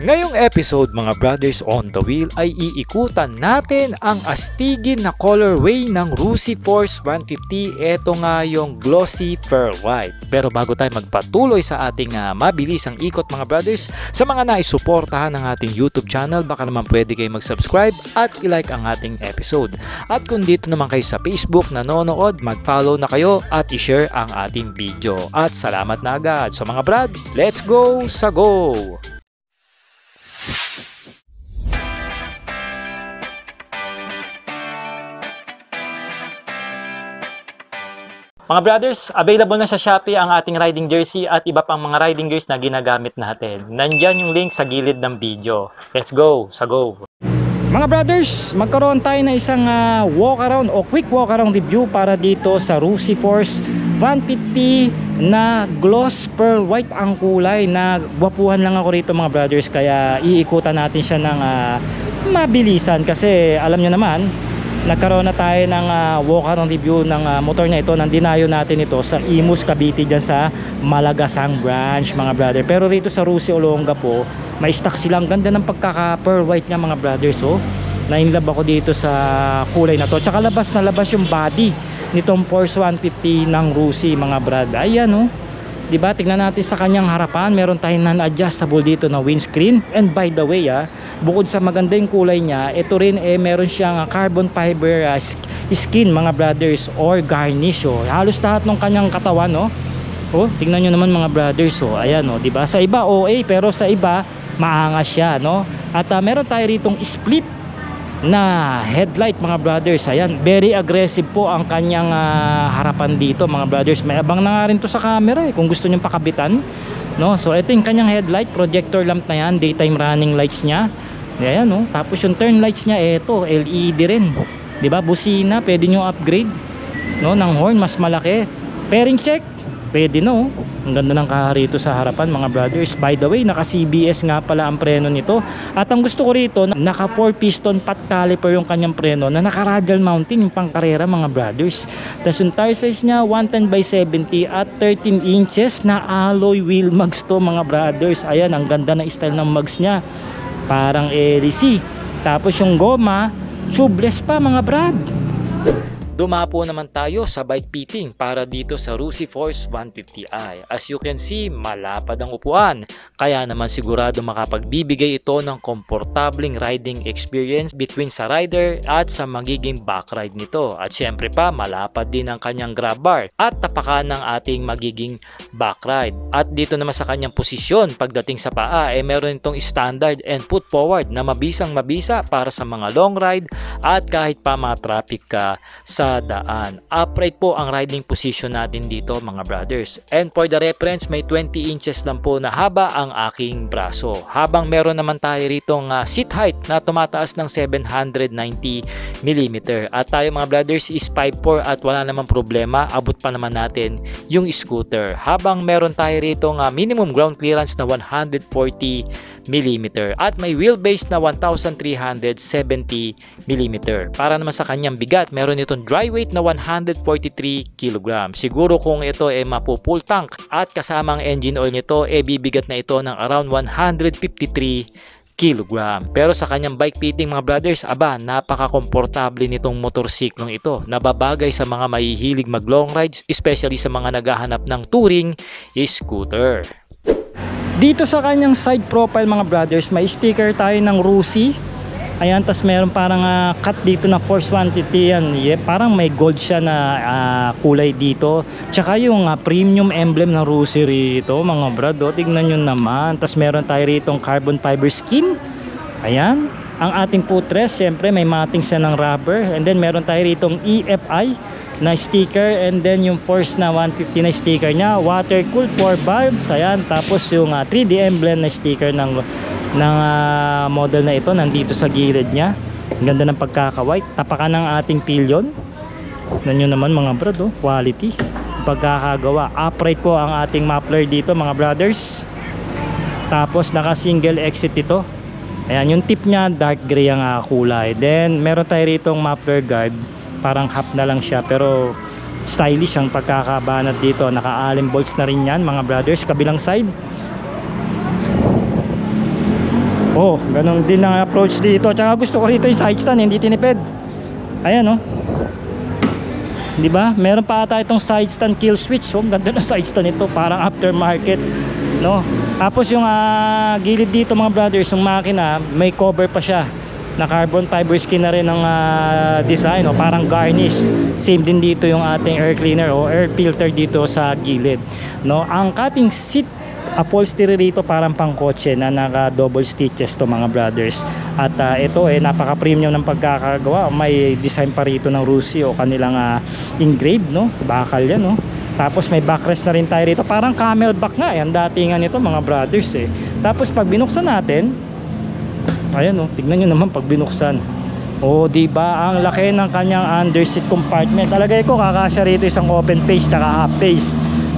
Ngayong episode mga brothers on the wheel ay iikutan natin ang astigin na colorway ng Rusi Force 150. Ito nga yung glossy pearl white. Pero bago tayo magpatuloy sa ating mabilisang ikot mga brothers, sa mga naisuportahan ng ating YouTube channel, baka naman pwede kayo mag-subscribe at i-like ang ating episode. At kung dito naman kayo sa Facebook nanonood, mag-follow na kayo at i-share ang ating video. At salamat na agad. So mga brad, let's go sa go! Mga brothers, available na sa Shopee ang ating riding jersey at iba pang mga riding gears na ginagamit natin. Nandyan yung link sa gilid ng video. Let's go! Sa go! Mga brothers, magkaroon tayo na isang walk around o quick walk around review para dito sa Rusi Force 150 na gloss pearl white ang kulay. Na gwapuhan lang ako rito mga brothers, kaya iikutan natin siya ng mabilisan kasi alam nyo naman, nagkaroon na tayo ng walk around review ng motor na ito. Nandinayo natin ito sa Imus Cavite dyan sa Malagasang branch mga brother. Pero rito sa Rusi Olonga po, may stock silang. Ganda ng pagkaka pearl white nga mga brothers. So na-inlove ako dito sa kulay na to. Tsaka labas na labas yung body nitong Force 150 ng Rusi mga brad. Ayan oh, diba? Tignan natin sa kanyang harapan, meron tayong non-adjustable dito na windscreen. And by the way bukod sa maganda yung kulay niya, ito rin meron siyang carbon fiber skin mga brothers or garnish. Halos lahat ng kanyang katawan tingnan nyo naman mga brothers. Ayan diba? Sa iba OA pero sa iba maangas siya At meron tayo ritong split na headlight mga brothers. Ayan, very aggressive po ang kanyang harapan dito mga brothers. May abang na nga rin to sa camera kung gusto nyo pakabitan So ito yung kanyang headlight, projector lamp na yan, daytime running lights nya. Ayan tapos yung turn lights nya, ito LED rin, diba? Busina, pwede nyo upgrade ng horn, mas malaki. Pairing check, pwede ang ganda ng kaharito sa harapan mga brothers. By the way, naka CBS nga pala ang preno nito. At ang gusto ko rito, naka 4 piston pat caliper yung kanyang preno na naka radial mounting, yung pangkarera mga brothers. Tapos yung tire size nya 110/70 at 13 inches na alloy wheel mags to mga brothers. Ayan, ang ganda ng style ng mags nya, parang LC. Tapos yung goma tubeless pa mga brad. Dumapo naman tayo sa bike fitting para dito sa Rusi Force 150i. As you can see, malapad ang upuan, kaya naman sigurado makapagbibigay ito ng komportabling riding experience between sa rider at sa magiging back ride nito. At syempre pa, malapad din ang kanyang grab bar at tapakan ng ating magiging back ride. At dito naman sa kanyang posisyon pagdating sa paa, meron itong standard and put forward na mabisang mabisa para sa mga long ride at kahit pa mga traffic ka sa daan. Upright po ang riding position natin dito mga brothers. And for the reference, may 20 inches lang po na haba ang aking braso. Habang meron naman tayo ritong seat height na tumataas ng 790mm. At tayo mga brothers is 5'4" at wala namang problema, abot pa naman natin yung scooter. Habang meron tayo ritong minimum ground clearance na 140mm at may wheelbase na 1370mm. Para naman sa kanyang bigat, meron itong dry weight na 143 kg. Siguro kung ito mapu full tank at kasamang engine oil nito, bibigat na ito ng around 153 kg. Pero sa kanyang bike fitting mga brothers, napaka-komportable nitong motorsiklong ito. Nababagay sa mga mahihilig mag long rides, especially sa mga naghahanap ng touring scooter. Dito sa kanyang side profile mga brothers, may sticker tayo ng Rusi. Ayan, tas meron parang cut dito na Force 150 yan. Parang may gold siya na kulay dito. Tsaka yung premium emblem ng Rusi rito mga brad. Tignan nyo naman. Tas meron tayo ritong carbon fiber skin. Ayan. Ang ating footrest, syempre may matting siya ng rubber. And then meron tayo ritong EFI na sticker. And then yung Force na 150 na sticker nya, water cooled 4 valves. Ayan. Tapos yung 3D emblem na sticker ng model na ito nandito sa gilid nya. Ang ganda ng pagkaka-white. Tapakan ng ating pillion. Tignan nyo naman mga brad, quality pagkakagawa. Upright po ang ating muffler dito mga brothers. Tapos naka single exit ito. Ayan, yung tip nya dark gray ang kulay. Then meron tayo ritong muffler guard, parang half na lang siya pero stylish ang pagkakabanat dito. Naka allen bolts na rin yan mga brothers. Kabilang side, Oh, ganun din ang approach dito. Tsaka gusto ko rito yung side stand, hindi tinipid. Ayan, oh. Di ba? Meron pa ata itong side stand kill switch. Oh, ganda ng side stand ito, parang aftermarket, no? Tapos yung gilid dito mga brothers, yung makina, may cover pa siya na carbon fiber skin na rin ang design, o parang garnish. Same din dito yung ating air cleaner o air filter dito sa gilid, no? Ang cutting seat upholstery rito parang pangkotse na naka double stitches to mga brothers. At ito napaka premium ng pagkakagawa. May design pa rito ng Rusi o kanilang engraved, no? Bakal yan, no? Tapos may backrest na rin tayo rito, parang camelback nga yan datingan nito mga brothers Tapos pag binuksan natin, ayan, no? Tignan nyo naman pag binuksan. O diba, ang laki ng kanyang underseat compartment. Talagay ko kakasya rito isang open face tsaka half face.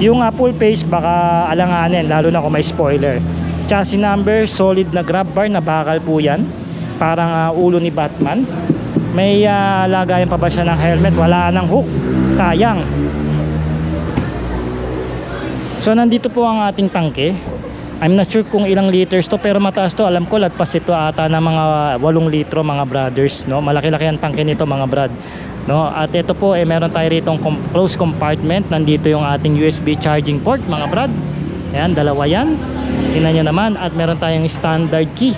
Yung full face baka alanganin, lalo na kung may spoiler. Chassis number, solid na grab bar na bakal po yan, parang ulo ni Batman. May lagayan pa ba siya ng helmet? Wala nang hook, sayang. So nandito po ang ating tangke. I'm not sure kung ilang liters to, pero mataas to. Alam ko lagpas ito ata ng mga 8 litro mga brothers, no? Malaki-laki ang tangke nito mga brad, no? At ito po meron tayo rito closed compartment. Nandito yung ating USB charging port mga brad. Ayan, dalawa yan. Tingnan nyo naman. At meron tayong standard key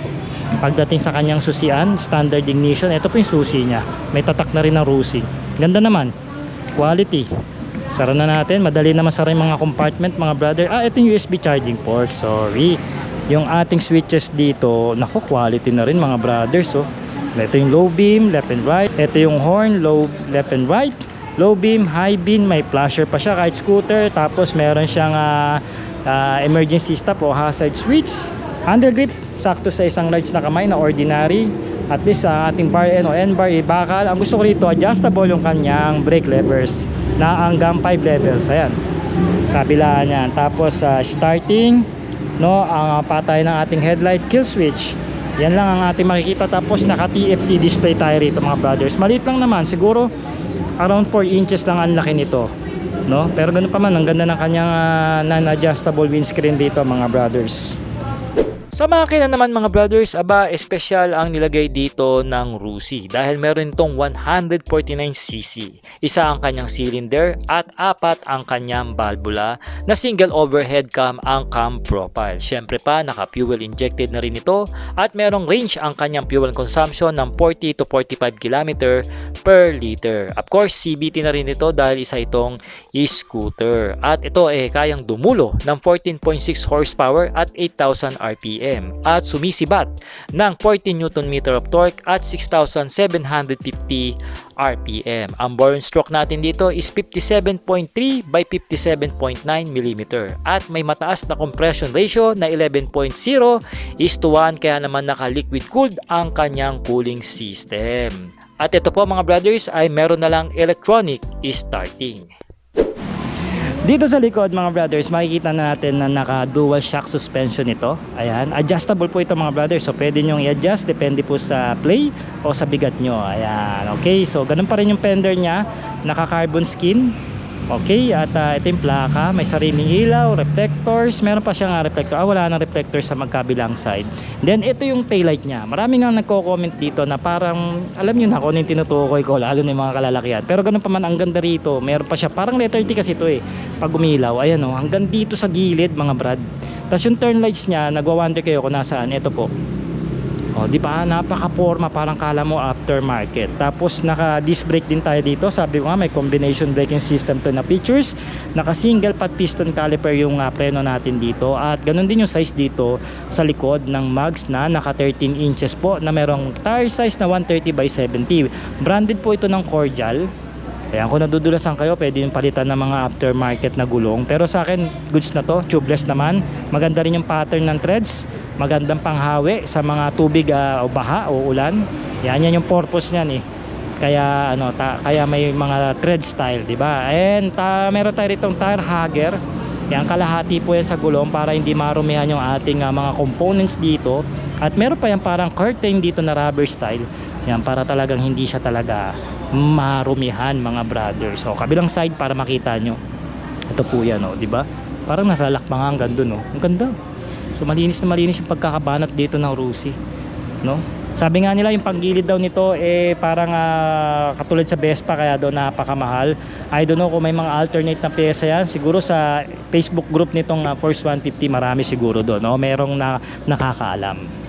pagdating sa kanyang susian, standard ignition. Ito po yung susi nya, may tatak na rin ng Rusi. Ganda naman, quality. Sara na natin, madali naman sara yung mga compartment mga brother. Ito yung USB charging port, sorry. Yung ating switches dito, naku, quality na rin mga brothers. Ito yung low beam, left and right. Ito yung horn, low, left and right. Low beam, high beam, may flasher pa siya kahit scooter. Tapos meron siyang emergency stop o hazard switch. Handle grip, sakto sa isang large na kamay na ordinary. At least sa ating bar N o N bar bakal. Ang gusto ko rito, adjustable yung kanyang brake levers na hanggang 5 levels. Ayan, kabilaan yan. Tapos starting, no, ang patay ng ating headlight kill switch. Yan lang ang ating makikita. Tapos naka TFT display tayo rito mga brothers. Maliit lang naman, siguro around 4 inches lang ang laki nito, no? Pero ganun pa man, ang ganda ng kanyang non-adjustable windscreen dito mga brothers. Sa makina naman mga brothers, espesyal ang nilagay dito ng Rusi dahil meron itong 149cc. Isa ang kanyang cylinder at 4 ang kanyang valvula na single overhead cam ang cam profile. Syempre pa, naka-fuel injected na rin ito at merong range ang kanyang fuel consumption ng 40 to 45 km per liter. Of course, CVT na rin ito dahil isa itong e-scooter. At ito kayang dumulo ng 14.6 horsepower at 8,000 RPM. At sumisibat ng 40 Nm of torque at 6,750 RPM. Ang bore stroke natin dito is 57.3 by 57.9 mm at may mataas na compression ratio na 11.0:1, kaya naman naka-liquid cooled ang kanyang cooling system. At ito po mga brothers ay meron na lang electronic starting. Dito sa likod mga brothers, makikita na natin na naka dual shock suspension ito. Ayan, adjustable po ito mga brothers. So pwede nyo i-adjust depende po sa play o sa bigat nyo. Ayan, okay. So ganun pa rin yung fender nya, naka carbon skin. Okay, at ito yung plaka, may sariling ilaw, reflectors, meron pa siyang reflector. Wala nang reflector sa magkabilang side. Then ito yung taillight niya. Marami nga nagko-comment dito na parang, alam niyo na kung ano yung tinutukoy ko, lalo na yung mga kalalakihan. Pero ganun pa man, ang ganda rito. Meron pa siya, parang letter T kasi ito pag umilaw. Ayan hanggang dito sa gilid mga brad. Tapos yung turn lights niya, nagwa-wonder kayo kung nasaan. Ito po. Di ba? Napaka-forma, parang kala mo aftermarket. Tapos naka-disc brake din tayo dito. Sabi ko nga may combination braking system to na features. Naka-single pot piston caliper yung preno natin dito. At ganun din yung size dito sa likod ng mugs na naka 13 inches po na merong tire size na 130 by 70. Branded po ito ng Cordial. Ayan, kung nadudulasan kayo, pwede yung palitan ng mga aftermarket na gulong. Pero sa akin, goods na to, tubeless naman. Maganda rin yung pattern ng treads. Magandang panghawi sa mga tubig o baha o ulan. Yan yung purpose niyan Kaya kaya may mga tread style, di ba? And meron tayo ritong tire hugger. Yan, kalahati po yan sa gulong para hindi marumihan yung ating mga components dito. At meron pa yan parang curtain dito na rubber style. Yan, para talagang hindi siya talaga marumihan mga brothers. So kabilang side para makita nyo. Ito po yan di ba? Parang nasa lakbangan hanggang dun Ang ganda. So malinis na malinis yung pagkakabanat dito ng Rusi. no? Sabi nga nila yung panggilid daw nito parang katulad sa Vespa, kaya daw napakamahal. I don't know kung may mga alternate na pyesa yan. Siguro sa Facebook group nitong Force 150 marami siguro doon, no? Merong nakakaalam.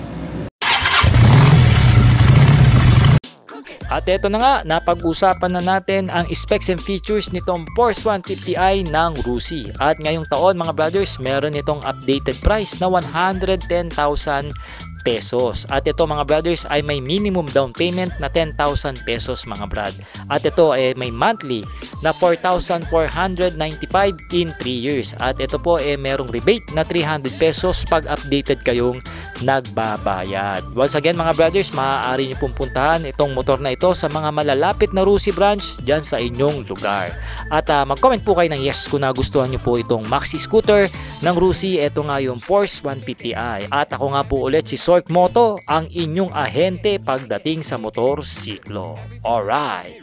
At eto na nga, napag-usapan na natin ang specs and features nitong Force 150i ng Rusi. At ngayong taon mga brothers, meron itong updated price na 110,000 pesos. At ito mga brothers ay may minimum down payment na 10,000 pesos mga brad. At ito ay may monthly na 4,495 in 3 years. At ito po merong rebate na 300 pesos pag updated kayong nagbabayad. Once again mga brothers, maaari nyo pong puntahan itong motor na ito sa mga malalapit na Rusi branch dyan sa inyong lugar. At mag-comment po kayo ng yes kung nagustuhan nyo po itong maxi scooter ng Rusi. Ito nga yung Force 150i. At ako nga po ulit si Sork Moto, ang inyong ahente pagdating sa motor siklo. Alright!